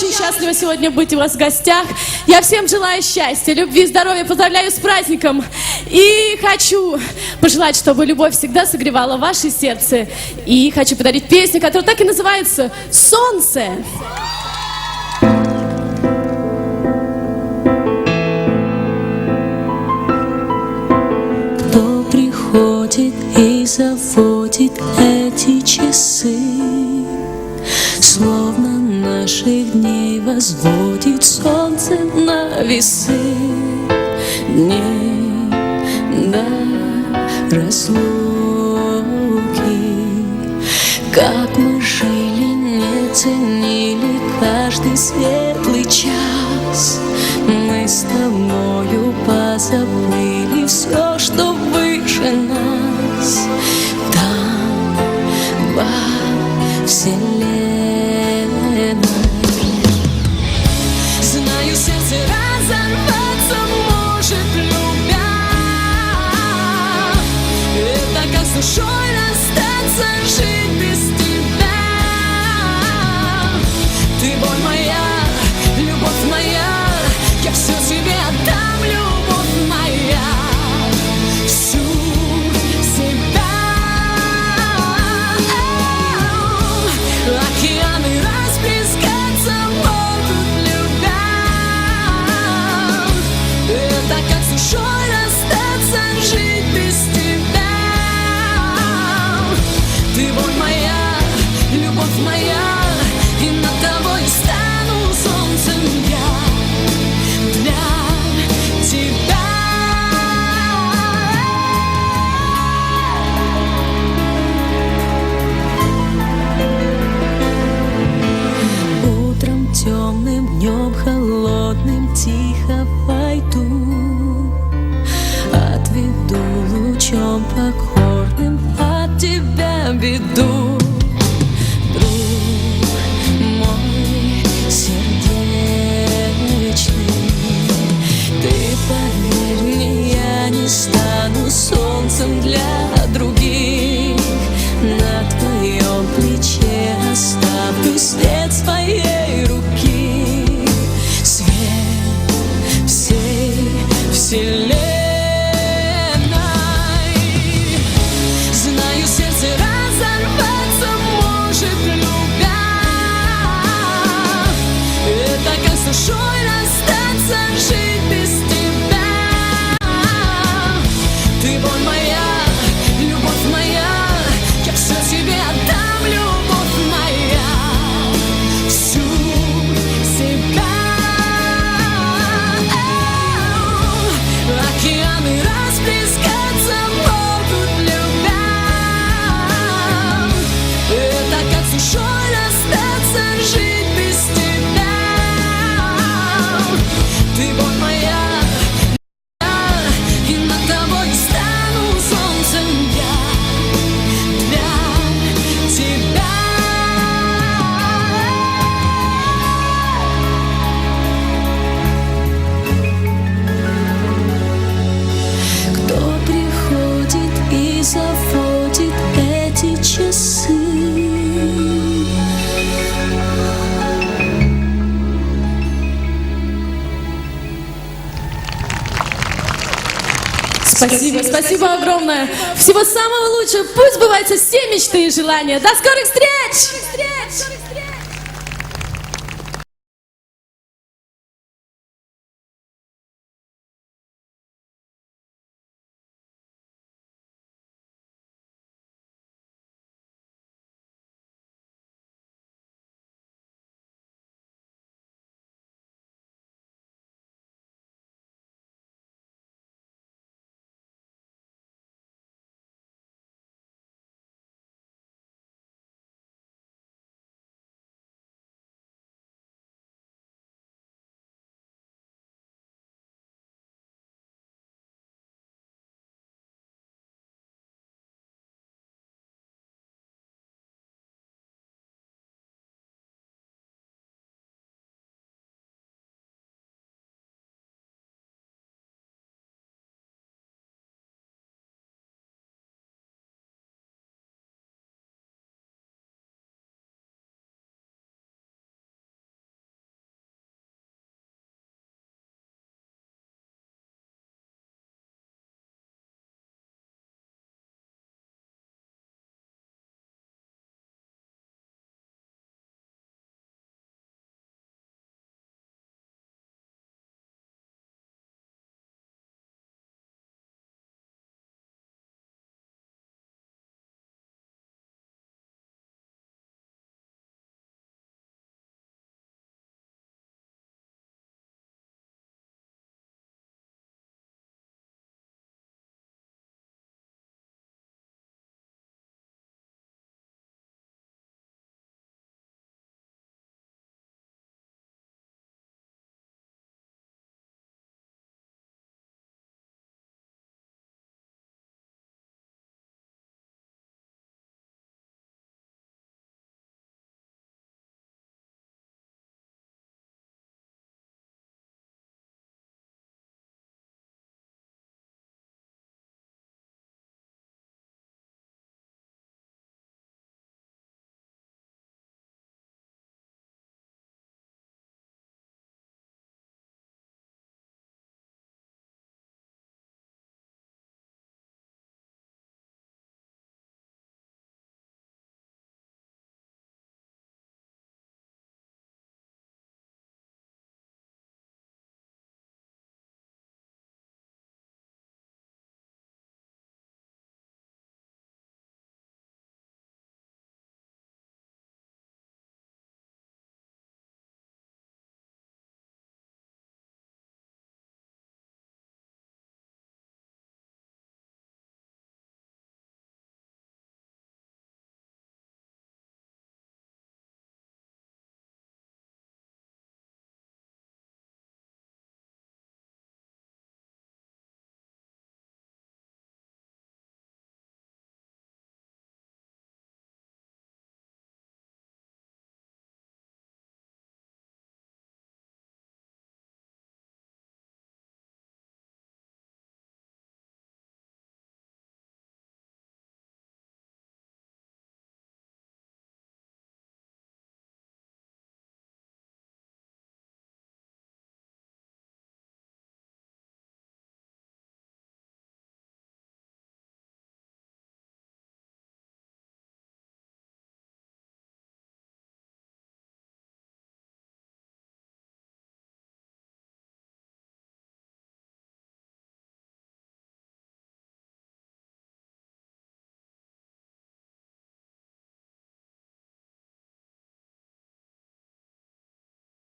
очень счастлива сегодня быть у вас в гостях. Я всем желаю счастья, любви, здоровья, поздравляю с праздником. И хочу пожелать, чтобы любовь всегда согревала ваше сердце. И хочу подарить песню, которая так и называется «Солнце». Кто приходит и заводит эти часы, словно наших дней возводит солнце на весы. Дней до разлуки, как мы жили, не ценили каждый светлый час. Мы с тобою позабыли все, что выше нас. Там, во вселенной, знаю, сердце разорваться может, любя. Это как с душой расстаться, жить без тебя. Ты боль моя, любовь моя, я все тебе отдам, любовь моя, всю себя. Океаны расплескаться могут, любя. Это как с душой расстаться, жить без тебя. Ты боль моя, любовь моя, и над тобой стану солнцем я для тебя. Утром темным, днем холодным тихо войду, отведу лучом покорным от тебя беду. Друг мой сердечный, ты поверь мне, я не стану солнцем для других. На твоем плече оставлю след своей руки, свет всей вселенной. Знаю, сердце разорваться может, любя. Это как с душой расстаться, жить без тебя. Ты боль моя, любовь моя, я все тебе отдам, любовь моя, всю себя. Океаны расплескаться могут, любя. Это как с душой расстаться, жить без тебя. Ты боль моя, и над тобой стану солнцем я для тебя. Кто приходит и заводит эти часы? Спасибо, спасибо огромное. Всего самого лучшего. Пусть сбываются все мечты и желания. До скорых встреч!